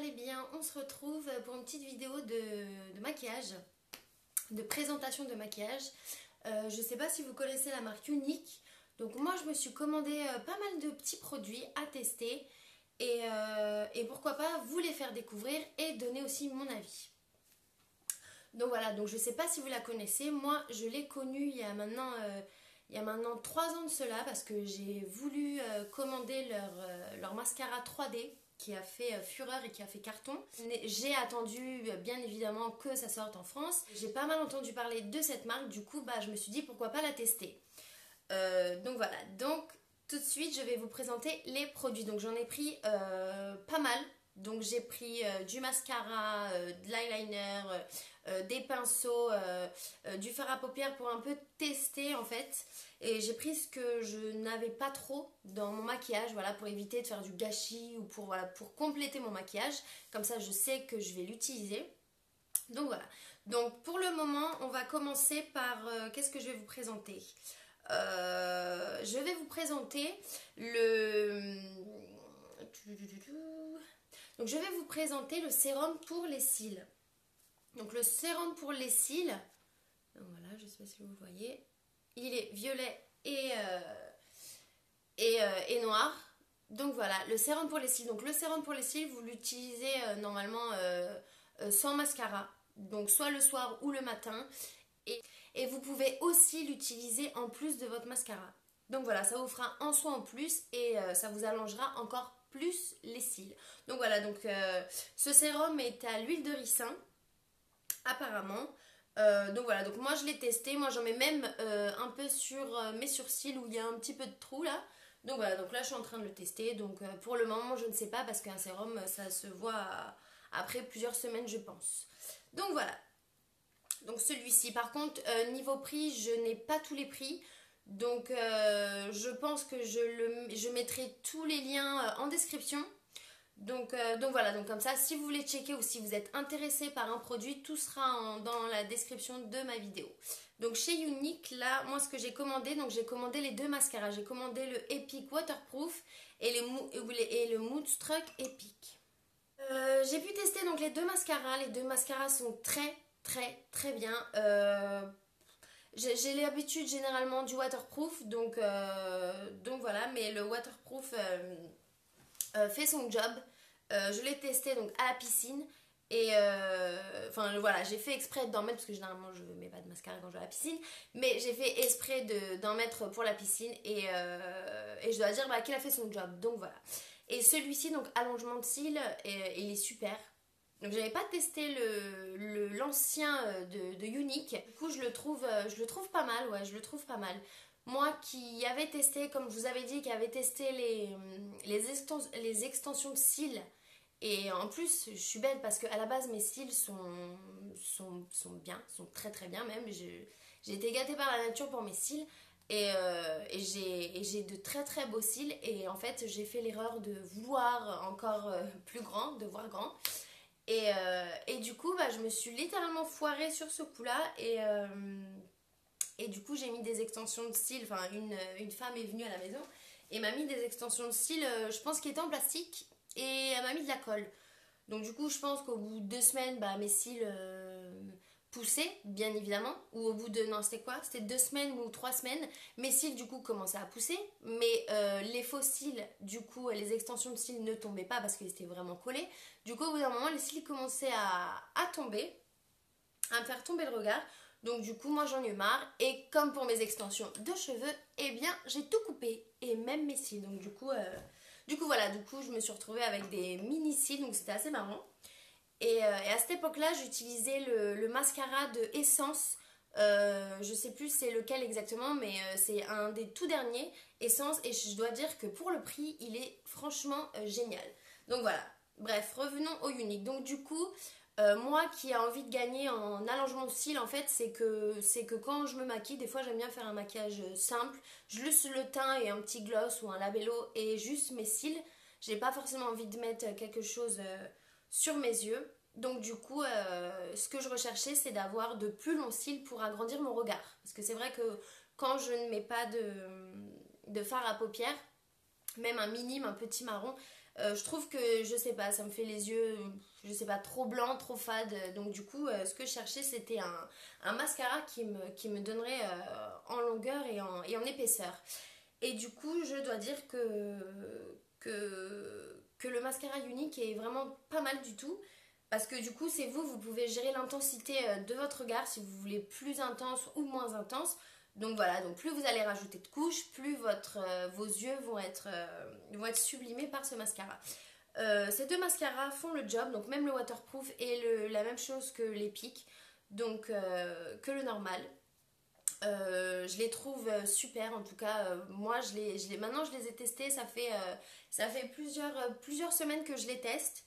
allez bien, on se retrouve pour une petite vidéo de maquillage, de présentation de maquillage. Je sais pas si vous connaissez la marque Younique. Donc moi je me suis commandé pas mal de petits produits à tester et pourquoi pas vous les faire découvrir et donner aussi mon avis. Donc voilà, donc je sais pas si vous la connaissez, moi je l'ai connue il y a maintenant 3 ans de cela parce que j'ai voulu commander leur mascara 3D qui a fait fureur et qui a fait carton. J'ai attendu bien évidemment que ça sorte en France. J'ai pas mal entendu parler de cette marque, du coup je me suis dit pourquoi pas la tester. Donc voilà, donc tout de suite je vais vous présenter les produits. Donc j'en ai pris pas mal. Donc j'ai pris du mascara, de l'eyeliner, des pinceaux, du fard à paupières pour un peu tester en fait. Et j'ai pris ce que je n'avais pas trop dans mon maquillage, voilà, pour éviter de faire du gâchis ou pour, voilà, pour compléter mon maquillage. Comme ça je sais que je vais l'utiliser. Donc voilà. Donc pour le moment on va commencer par qu'est-ce que je vais vous présenter. Je vais vous présenter donc je vais vous présenter le sérum pour les cils. Donc le sérum pour les cils, donc voilà, je ne sais pas si vous le voyez, il est violet et noir. Donc voilà, le sérum pour les cils. Donc le sérum pour les cils, vous l'utilisez normalement sans mascara, donc soit le soir ou le matin. Et vous pouvez aussi l'utiliser en plus de votre mascara. Donc voilà, ça vous fera un soin en plus et ça vous allongera encore plus les cils. Donc voilà, donc ce sérum est à l'huile de ricin, apparemment. Donc voilà, donc moi je l'ai testé, moi j'en mets même un peu sur mes sourcils où il y a un petit peu de trou là. Donc voilà, donc là je suis en train de le tester. Donc pour le moment je ne sais pas parce qu'un sérum ça se voit après plusieurs semaines je pense. Donc voilà. Donc celui-ci, par contre, niveau prix, je n'ai pas tous les prix. Donc je pense que je mettrai tous les liens en description. Donc voilà, donc comme ça, si vous voulez checker ou si vous êtes intéressé par un produit, tout sera dans la description de ma vidéo. Donc chez Younique, là, moi ce que j'ai commandé, donc j'ai commandé les deux mascaras. J'ai commandé le Epic Waterproof et le Moodstruck Epic. J'ai pu tester donc les deux mascaras. Les deux mascaras sont très bien. J'ai l'habitude généralement du waterproof, donc voilà, mais le waterproof fait son job. Je l'ai testé donc à la piscine et enfin voilà, j'ai fait exprès d'en mettre parce que généralement je mets pas de mascara quand je vais à la piscine, mais j'ai fait exprès d'en mettre pour la piscine et je dois dire qu'il a fait son job, donc voilà. Et celui-ci, donc allongement de cils, il est super. Donc j'avais pas testé l'ancien de Younique. Du coup je le trouve pas mal, ouais, je le trouve pas mal. Moi qui avais testé, comme je vous avais dit, qui avait testé les extensions de cils. Et en plus, je suis belle parce qu'à la base mes cils sont bien, sont très bien même. J'ai été gâtée par la nature pour mes cils. Et j'ai de très beaux cils. Et en fait j'ai fait l'erreur de vouloir encore plus grand, de voir grand. Et du coup, je me suis littéralement foirée sur ce coup-là. Et du coup, j'ai mis des extensions de cils. Enfin, une femme est venue à la maison et m'a mis des extensions de cils, je pense, qui étaient en plastique. Et elle m'a mis de la colle. Donc du coup, je pense qu'au bout de 2 semaines, mes cils poussaient, bien évidemment. Ou au bout de... Non, c'était quoi? C'était 2 semaines ou 3 semaines. Mes cils, du coup, commençaient à pousser. Mais les faux cils, du coup, les extensions de cils ne tombaient pas parce qu'ils étaient vraiment collés. Du coup, au bout d'un moment, les cils commençaient à tomber, à me faire tomber le regard. Donc du coup, moi, j'en ai eu marre. Et comme pour mes extensions de cheveux, eh bien, j'ai tout coupé. Et même mes cils. Donc du coup, voilà. Du coup, je me suis retrouvée avec des mini cils. Donc c'était assez marrant. Et à cette époque-là, j'utilisais le mascara de Essence. Je sais plus c'est lequel exactement, mais c'est un des tout derniers Essence. Et je dois dire que pour le prix, il est franchement génial. Donc voilà. Bref, revenons au Younique. Donc du coup, moi qui ai envie de gagner en allongement de cils, en fait, c'est que quand je me maquille, des fois j'aime bien faire un maquillage simple. Je lusse le teint et un petit gloss ou un labello et juste mes cils. J'ai pas forcément envie de mettre quelque chose sur mes yeux. Donc du coup, ce que je recherchais, c'est d'avoir de plus longs cils pour agrandir mon regard. Parce que c'est vrai que quand je ne mets pas de fard à paupières, même un minime, un petit marron, Je trouve que, je sais pas, ça me fait les yeux, je sais pas, trop blancs, trop fades. Donc du coup, ce que je cherchais, c'était un mascara qui me donnerait en longueur et en épaisseur. Et du coup, je dois dire que le mascara Unique est vraiment pas mal du tout. Parce que du coup, c'est vous, vous pouvez gérer l'intensité de votre regard si vous voulez plus intense ou moins intense. Donc voilà, donc plus vous allez rajouter de couches, plus vos yeux vont être sublimés par ce mascara. Ces deux mascaras font le job, donc même le waterproof est la même chose que les pics, donc que le normal. Je les trouve super, en tout cas moi maintenant je les ai testés, ça fait plusieurs semaines que je les teste.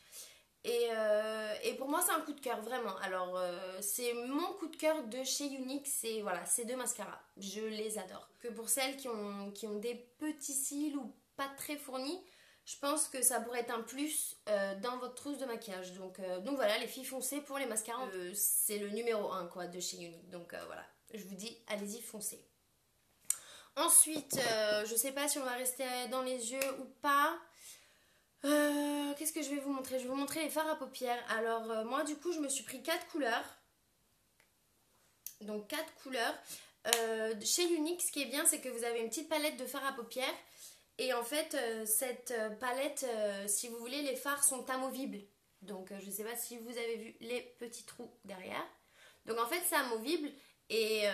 Et pour moi c'est un coup de cœur vraiment. Alors c'est mon coup de cœur de chez Unique, c'est voilà, ces deux mascaras, je les adore. Que pour celles qui ont des petits cils ou pas très fournis, je pense que ça pourrait être un plus dans votre trousse de maquillage. Donc voilà, les filles, foncez pour les mascaras. C'est le numéro un quoi de chez Unique, donc voilà, je vous dis allez-y, foncez. Ensuite, je sais pas si on va rester dans les yeux ou pas. Qu'est-ce que je vais vous montrer? Je vais vous montrer les fards à paupières. Alors moi du coup je me suis pris 4 couleurs. Donc 4 couleurs. Chez Unique, ce qui est bien, c'est que vous avez une petite palette de fards à paupières. Et en fait, cette palette, si vous voulez, les fards sont amovibles. Donc je ne sais pas si vous avez vu les petits trous derrière. Donc en fait c'est amovible. Et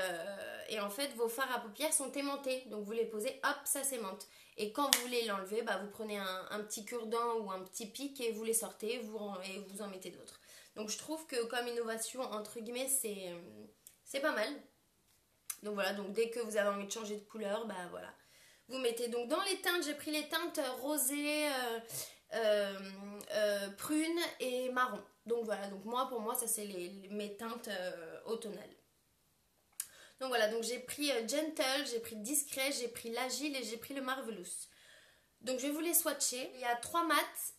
en fait vos fards à paupières sont aimantés. Donc vous les posez, hop, ça s'aimante. Et quand vous voulez l'enlever, bah, vous prenez un petit cure-dent ou un petit pic et vous les sortez et vous en mettez d'autres. Donc je trouve que comme innovation, entre guillemets, c'est pas mal. Donc voilà, donc dès que vous avez envie de changer de couleur, bah voilà. Vous mettez donc dans les teintes, j'ai pris les teintes rosé, prune et marron. Donc voilà, donc moi pour moi ça c'est mes teintes automnales. Donc voilà, donc j'ai pris Gentle, j'ai pris Discret, j'ai pris l'Agile et j'ai pris le Marvelous. Donc je vais vous les swatcher. Il y a 3 mats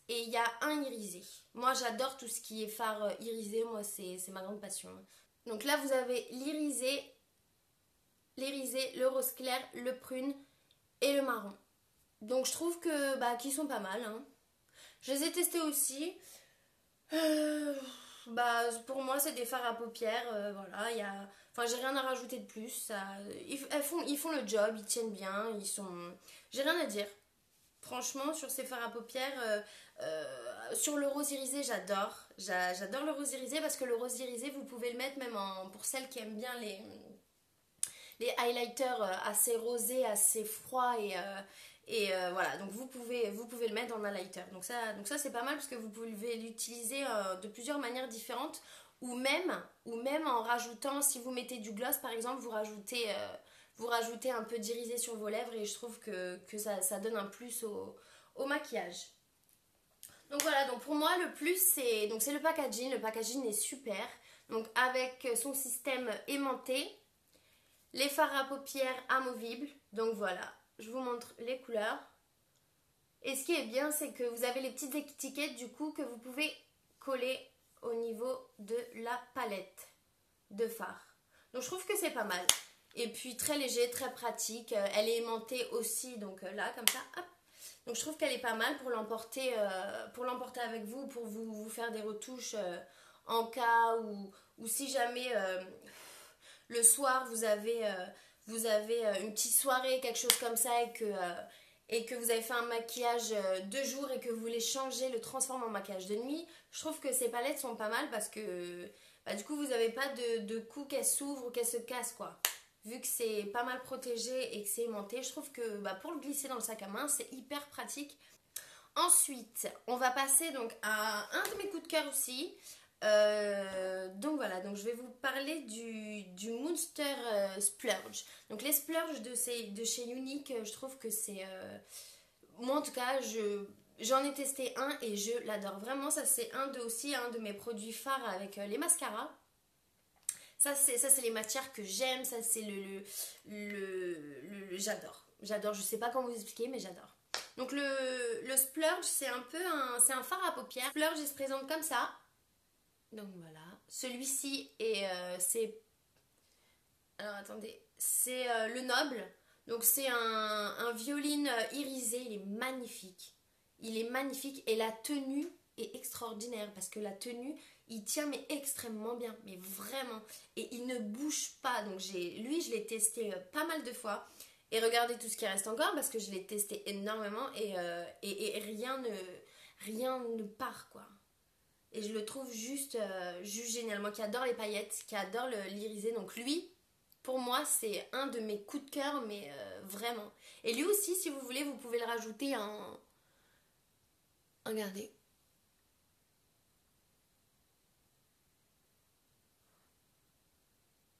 et il y a un irisé. Moi j'adore tout ce qui est fard irisé, moi c'est ma grande passion. Donc là vous avez l'irisé, le rose clair, le prune et le marron. Donc je trouve que qu'ils sont pas mal. Hein. Je les ai testés aussi. Pour moi c'est des fards à paupières. Voilà, enfin j'ai rien à rajouter de plus. Ils font le job, ils tiennent bien, j'ai rien à dire. Franchement, sur ces fards à paupières, sur le rose irisé, j'adore. J'adore le rose irisé parce que le rose irisé, vous pouvez le mettre même pour celles qui aiment bien les highlighters assez rosés, assez froids voilà. Donc vous pouvez le mettre en highlighter. Donc ça c'est pas mal parce que vous pouvez l'utiliser de plusieurs manières différentes ou même en rajoutant, si vous mettez du gloss par exemple, vous rajoutez un peu d'irisé sur vos lèvres et je trouve que ça donne un plus au maquillage. Donc voilà, donc pour moi le plus c'est le packaging. Le packaging est super. Donc avec son système aimanté, les fards à paupières amovibles. Donc voilà, je vous montre les couleurs. Et ce qui est bien, c'est que vous avez les petites étiquettes du coup que vous pouvez coller au niveau de la palette de fards. Donc je trouve que c'est pas mal. Et puis très léger, très pratique. Elle est aimantée aussi, donc là, comme ça, hop. Donc je trouve qu'elle est pas mal pour l'emporter avec vous, pour vous faire des retouches en cas ou si jamais le soir vous avez une petite soirée, quelque chose comme ça et que vous avez fait un maquillage de jour et que vous voulez changer, le transformer en maquillage de nuit. Je trouve que ces palettes sont pas mal parce que du coup vous n'avez pas de coup qu'elles s'ouvrent ou qu'elles se cassent quoi. Vu que c'est pas mal protégé et que c'est aimanté, je trouve que pour le glisser dans le sac à main, c'est hyper pratique. Ensuite, on va passer donc à un de mes coups de cœur aussi. Donc voilà, donc je vais vous parler du Monster Splurge. Donc les splurges de chez Unique, je trouve que c'est... moi en tout cas, j'en ai testé un et je l'adore. Vraiment, ça c'est un de mes produits phares avec les mascaras. Ça c'est les matières que j'aime, ça c'est j'adore. J'adore, je sais pas comment vous expliquer, mais j'adore. Donc le Splurge, c'est un fard à paupières. Le Splurge, il se présente comme ça. Donc voilà. Celui-ci c'est... Alors attendez, c'est le Noble. Donc c'est un violine irisé, il est magnifique. il est magnifique et la tenue est extraordinaire parce que la tenue, il tient mais extrêmement bien, mais vraiment. Et il ne bouge pas. Donc lui, je l'ai testé pas mal de fois. Et regardez tout ce qui reste encore parce que je l'ai testé énormément et rien ne part quoi. Et je le trouve juste génial. Moi qui adore les paillettes, qui adore l'irisé. Donc lui, pour moi, c'est un de mes coups de cœur, mais vraiment. Et lui aussi, si vous voulez, vous pouvez le rajouter en... Regardez.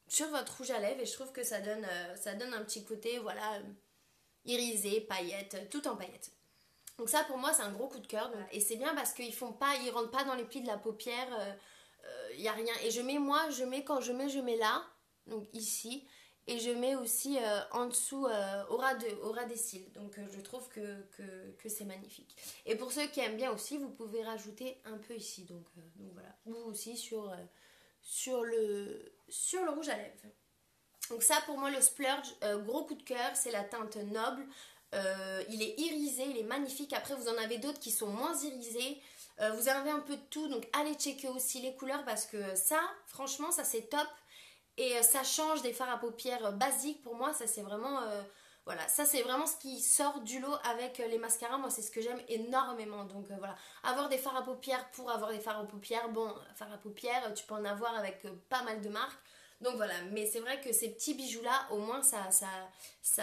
Sur votre rouge à lèvres et je trouve que ça donne un petit côté, voilà, irisé, paillettes, tout en paillettes. Donc ça pour moi c'est un gros coup de cœur et c'est bien parce qu'ils rentrent pas dans les plis de la paupière, il y a rien. Et quand je mets là, donc ici, et je mets aussi en dessous au ras des cils. Donc je trouve que c'est magnifique. Et pour ceux qui aiment bien aussi, vous pouvez rajouter un peu ici, donc voilà. Ou aussi sur le rouge à lèvres. Donc ça pour moi le splurge, gros coup de cœur, c'est la teinte noble. Il est irisé, il est magnifique. Après vous en avez d'autres qui sont moins irisés. Vous avez un peu de tout, donc allez checker aussi les couleurs parce que ça, franchement, ça c'est top. Et ça change des fards à paupières basiques. Pour moi, ça c'est vraiment... voilà, ça c'est vraiment ce qui sort du lot avec les mascaras. Moi c'est ce que j'aime énormément. Donc voilà, avoir des fards à paupières pour avoir des fards à paupières. Bon, fards à paupières, tu peux en avoir avec pas mal de marques. Donc voilà, mais c'est vrai que ces petits bijoux là, au moins c'est ce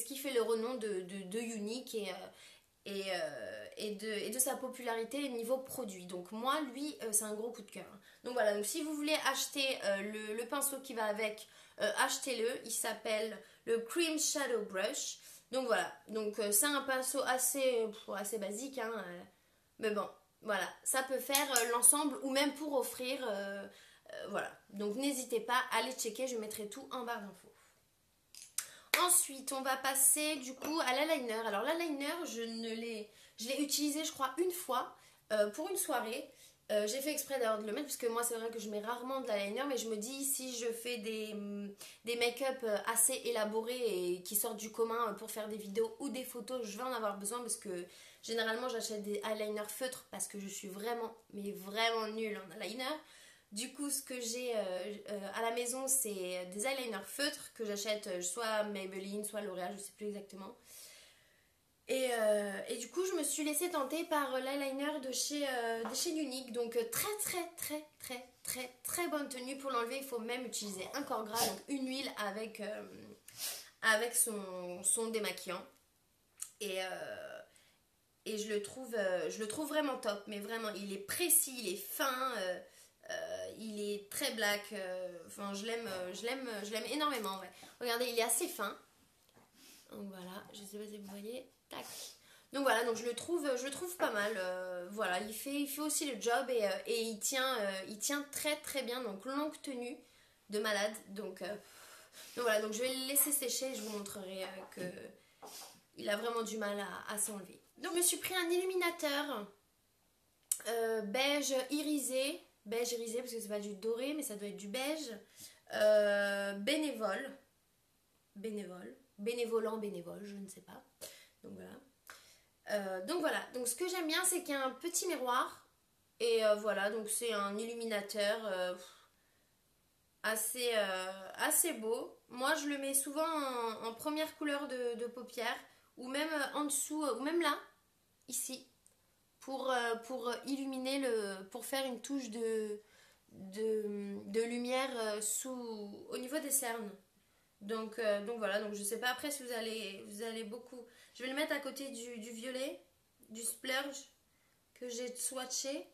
qui fait le renom de Unique et de sa popularité niveau produit. Donc moi, lui, c'est un gros coup de cœur. Donc voilà, donc si vous voulez acheter le pinceau qui va avec, achetez-le. Il s'appelle le Cream Shadow Brush. Donc voilà, donc c'est un pinceau assez basique, hein, mais bon, voilà, ça peut faire l'ensemble ou même pour offrir, voilà. Donc n'hésitez pas à aller checker, je mettrai tout en barre d'infos. Ensuite, on va passer du coup à l'eyeliner. Alors l'eyeliner, je l'ai utilisé je crois une fois pour une soirée. J'ai fait exprès d'ailleurs de le mettre parce que moi c'est vrai que je mets rarement de l'eyeliner, mais je me dis si je fais des make-up assez élaborés et qui sortent du commun pour faire des vidéos ou des photos, je vais en avoir besoin parce que généralement j'achète des eyeliners feutres parce que je suis vraiment, mais vraiment nulle en eyeliner. Du coup, ce que j'ai à la maison, c'est des eyeliners feutres que j'achète soit Maybelline, soit L'Oréal, je sais plus exactement. Et du coup, je me suis laissée tenter par l'eyeliner de chez Unique. Donc, très bonne tenue. Pour l'enlever, il faut même utiliser un corps gras, donc une huile avec son démaquillant. Et je le trouve vraiment top. Mais vraiment, il est précis, il est fin. Il est très black, enfin je l'aime énormément, ouais. Regardez, il est assez fin. Donc voilà, je sais pas si vous voyez. Tac. Donc voilà, donc je le trouve pas mal. Voilà, il fait aussi le job et il tient très bien. Donc longue tenue de malade. Donc voilà, donc je vais le laisser sécher et je vous montrerai que il a vraiment du mal à s'enlever. Donc je me suis pris un illuminateur beige irisé parce que c'est pas du doré mais ça doit être du beige, bénévole, je ne sais pas. Donc voilà, donc ce que j'aime bien c'est qu'il y a un petit miroir et voilà, donc c'est un illuminateur assez beau. Moi je le mets souvent en première couleur de paupière ou même en dessous ou même là, ici, pour illuminer pour faire une touche de lumière au niveau des cernes. Donc voilà, donc je sais pas après si vous allez beaucoup. Je vais le mettre à côté du violet, du splurge que j'ai swatché.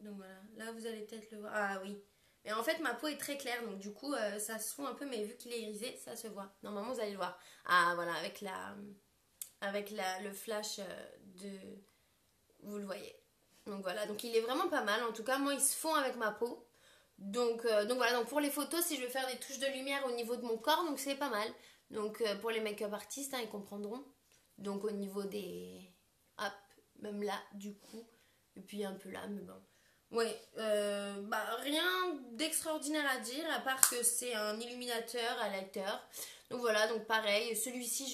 Donc voilà, là vous allez peut-être le voir. Ah oui. Mais en fait ma peau est très claire, donc du coup ça se fout un peu, mais vu qu'il est irisé, ça se voit. Normalement vous allez le voir. Ah voilà, avec le flash vous le voyez. Donc voilà, donc il est vraiment pas mal. En tout cas, moi, il se fond avec ma peau. Donc voilà, donc pour les photos, si je veux faire des touches de lumière au niveau de mon corps, donc c'est pas mal. Donc pour les make-up artistes, hein, ils comprendront. Donc au niveau des... Hop, même là, du coup. Et puis un peu là, mais bon. Ouais, rien d'extraordinaire à dire, à part que c'est un illuminateur à lighter. Donc voilà, donc pareil, celui-ci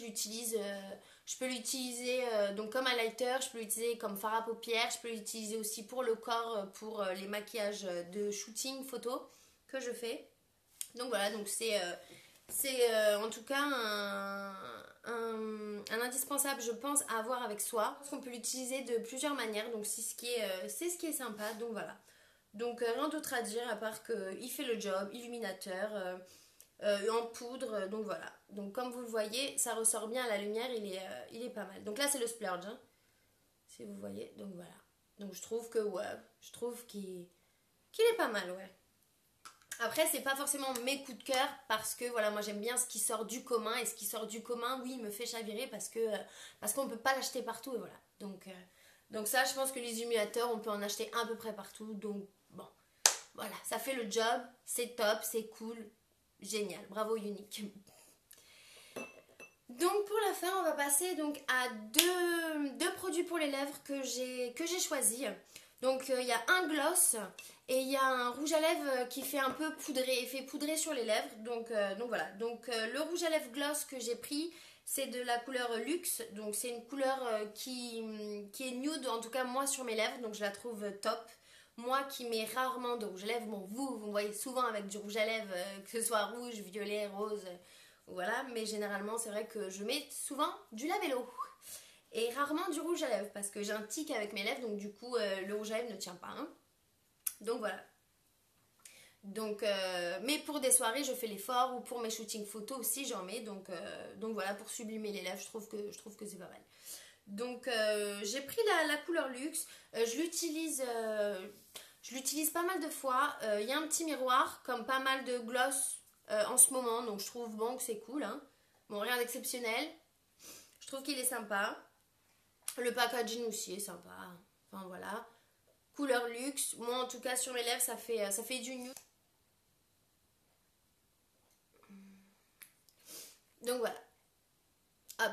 je peux l'utiliser donc comme highlighter, je peux l'utiliser comme fard à paupières, je peux l'utiliser aussi pour le corps, pour les maquillages de shooting photo que je fais. Donc voilà, donc c'est en tout cas un indispensable, je pense, à avoir avec soi. Parce qu'on peut l'utiliser de plusieurs manières, donc c'est ce qui est sympa, donc voilà. Donc rien d'autre à dire à part qu'il fait le job, illuminateur, en poudre, donc voilà. Donc comme vous le voyez, ça ressort bien à la lumière, il est pas mal. Donc là c'est le splurge, hein, si vous voyez, donc voilà. Donc je trouve que ouais, je trouve qu'il est pas mal, ouais. Après, c'est pas forcément mes coups de cœur parce que voilà, moi j'aime bien ce qui sort du commun et ce qui sort du commun, oui, il me fait chavirer parce qu'on peut pas l'acheter partout et voilà. Donc ça, je pense que les illuminateurs, on peut en acheter à peu près partout. Donc bon, voilà, ça fait le job, c'est top, c'est cool, génial, bravo Unique. Donc pour la fin, on va passer donc à deux produits pour les lèvres que j'ai choisis. Donc il y a un gloss et il y a un rouge à lèvres qui fait un peu poudré, effet poudré sur les lèvres. Donc voilà. Donc le rouge à lèvres gloss que j'ai pris, c'est de la couleur Luxe. Donc c'est une couleur qui est nude, en tout cas moi sur mes lèvres. Donc je la trouve top. Moi qui mets rarement de rouge à lèvres, bon vous me voyez souvent avec du rouge à lèvres, que ce soit rouge, violet, rose, voilà. Mais généralement c'est vrai que je mets souvent du labello. Et rarement du rouge à lèvres parce que j'ai un tic avec mes lèvres, donc du coup le rouge à lèvres ne tient pas, hein. Donc voilà. Donc, mais pour des soirées je fais l'effort, ou pour mes shootings photos aussi j'en mets, donc voilà, pour sublimer les lèvres, je trouve que c'est pas mal. Donc j'ai pris la couleur Luxe, je l'utilise pas mal de fois. Il y a un petit miroir comme pas mal de gloss en ce moment, donc je trouve bon que c'est cool, hein. Bon, rien d'exceptionnel, je trouve qu'il est sympa. Le packaging aussi est sympa. Enfin voilà. Couleur Luxe. Moi en tout cas sur mes lèvres ça fait du nude. Donc voilà. Hop.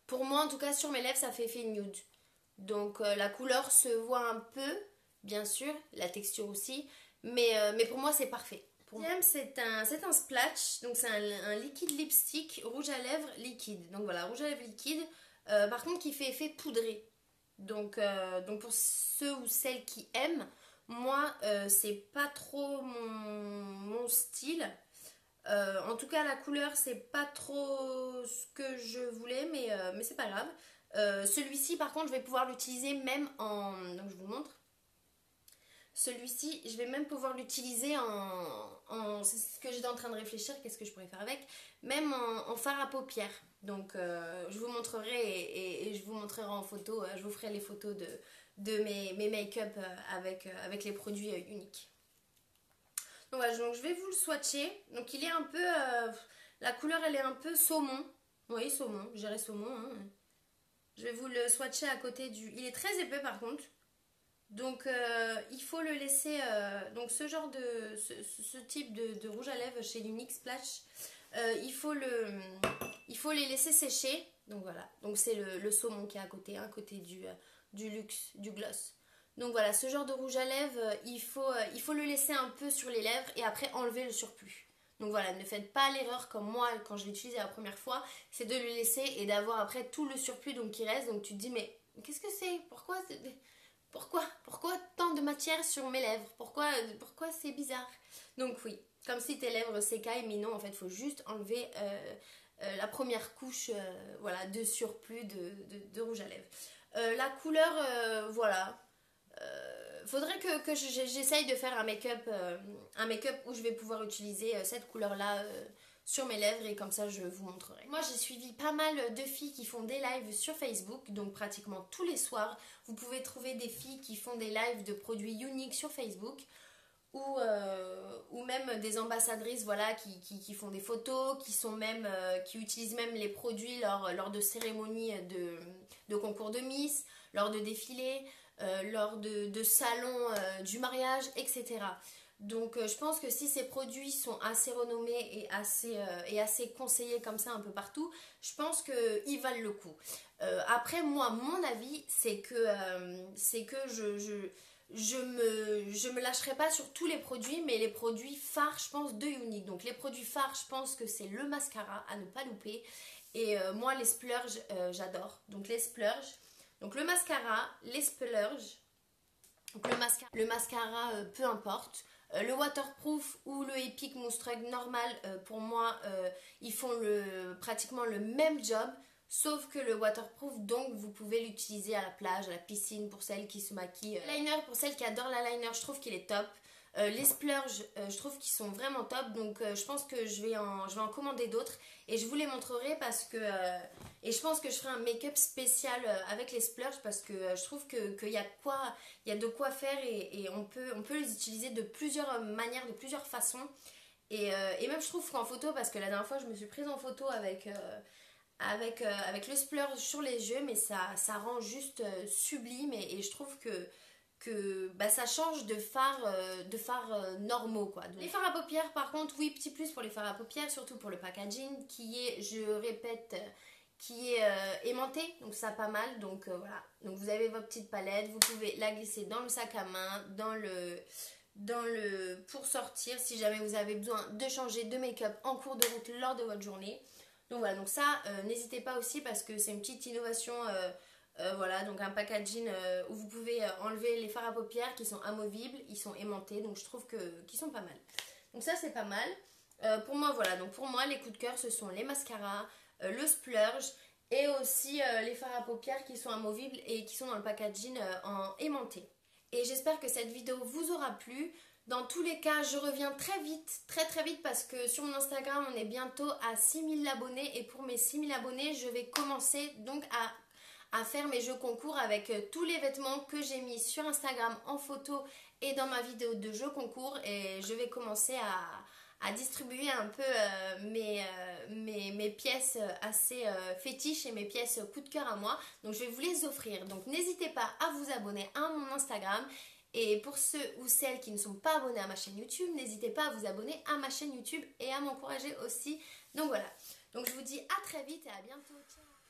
Pour moi en tout cas sur mes lèvres ça fait effet nude. Donc la couleur se voit un peu, bien sûr. La texture aussi. Mais pour moi c'est parfait. Deuxième, c'est un splash. Donc c'est un liquide lipstick rouge à lèvres liquide. Donc voilà, rouge à lèvres liquide. Par contre qui fait effet poudré. Donc pour ceux ou celles qui aiment, moi c'est pas trop mon style. En tout cas la couleur c'est pas trop ce que je voulais, mais c'est pas grave. Celui-ci par contre je vais pouvoir l'utiliser même en... Donc je vous montre. Celui-ci, je vais même pouvoir l'utiliser c'est ce que j'étais en train de réfléchir, qu'est-ce que je pourrais faire avec, même en fard à paupières. Donc je vous montrerai et je vous montrerai en photo, je vous ferai les photos de mes make-up avec les produits uniques. Donc voilà, donc je vais vous le swatcher. Donc il est un peu, la couleur elle est un peu saumon. Oui, saumon, je dirais saumon, hein. Je vais vous le swatcher à côté il est très épais par contre. Donc il faut le laisser, donc ce type de rouge à lèvres chez Unique Splash, il faut les laisser sécher. Donc voilà, donc c'est le saumon qui est à côté du luxe, du gloss. Donc voilà, ce genre de rouge à lèvres, il faut le laisser un peu sur les lèvres et après enlever le surplus. Donc voilà, ne faites pas l'erreur comme moi quand je l'ai utilisé la première fois, c'est de le laisser et d'avoir après tout le surplus donc qui reste. Donc tu te dis mais qu'est-ce que c'est? Pourquoi tant de matière sur mes lèvres? Pourquoi c'est bizarre? Donc oui, comme si tes lèvres s'écaillent, mais non, en fait, il faut juste enlever la première couche voilà, de surplus de rouge à lèvres. La couleur, voilà. Faudrait que j'essaye de faire un make-up où je vais pouvoir utiliser cette couleur-là sur mes lèvres et comme ça je vous montrerai. Moi j'ai suivi pas mal de filles qui font des lives sur Facebook, donc pratiquement tous les soirs vous pouvez trouver des filles qui font des lives de produits uniques sur Facebook ou même des ambassadrices voilà, qui font des photos, qui utilisent même les produits lors de cérémonies de concours de Miss, lors de défilés, lors de salons du mariage, etc. Donc je pense que si ces produits sont assez renommés et assez conseillés comme ça un peu partout, je pense qu'ils valent le coup. Après moi, mon avis, c'est que je me lâcherai pas sur tous les produits, mais les produits phares, je pense, de Unique. Donc les produits phares, je pense que c'est le mascara à ne pas louper. Et moi, les splurges, j'adore. Donc les splurges, donc le mascara, les splurges, donc le mascara peu importe. Le waterproof ou le Epic Mousse normal, pour moi, ils font pratiquement le même job. Sauf que le waterproof, donc vous pouvez l'utiliser à la plage, à la piscine pour celles qui se maquillent. Liner, pour celles qui adorent l'eyeliner, je trouve qu'il est top. Les splurges, je trouve qu'ils sont vraiment top. Donc je pense que je vais en commander d'autres. Et je vous les montrerai parce que... et je pense que je ferai un make-up spécial avec les splurges parce que je trouve qu'il y a il y a de quoi faire et on peut les utiliser de plusieurs manières, de plusieurs façons. Et même je trouve qu'en photo, parce que la dernière fois je me suis prise en photo avec le splurge sur les yeux, mais ça rend juste sublime et je trouve que bah, ça change de fards normaux quoi. Donc, les fards à paupières par contre, oui, petit plus pour les fards à paupières, surtout pour le packaging qui est, je répète, qui est aimanté, donc ça pas mal. Donc voilà, donc vous avez votre petite palette, vous pouvez la glisser dans le sac à main, pour sortir si jamais vous avez besoin de changer de make-up en cours de route lors de votre journée. Donc voilà, donc ça, n'hésitez pas aussi parce que c'est une petite innovation, voilà, donc un packaging où vous pouvez enlever les fards à paupières qui sont amovibles, ils sont aimantés, donc je trouve qu'ils sont pas mal. Donc ça c'est pas mal. Pour moi voilà, donc pour moi les coups de cœur ce sont les mascaras, le splurge et aussi les fards à paupières qui sont amovibles et qui sont dans le packaging en aimanté. Et j'espère que cette vidéo vous aura plu. Dans tous les cas, je reviens très vite, très très vite parce que sur mon Instagram, on est bientôt à 6000 abonnés et pour mes 6000 abonnés, je vais commencer donc à faire mes jeux concours avec tous les vêtements que j'ai mis sur Instagram en photo et dans ma vidéo de jeux concours et je vais commencer à distribuer un peu mes pièces assez fétiches et mes pièces coup de cœur à moi. Donc je vais vous les offrir. Donc n'hésitez pas à vous abonner à mon Instagram. Et pour ceux ou celles qui ne sont pas abonnés à ma chaîne YouTube, n'hésitez pas à vous abonner à ma chaîne YouTube et à m'encourager aussi. Donc voilà. Donc je vous dis à très vite et à bientôt. Ciao.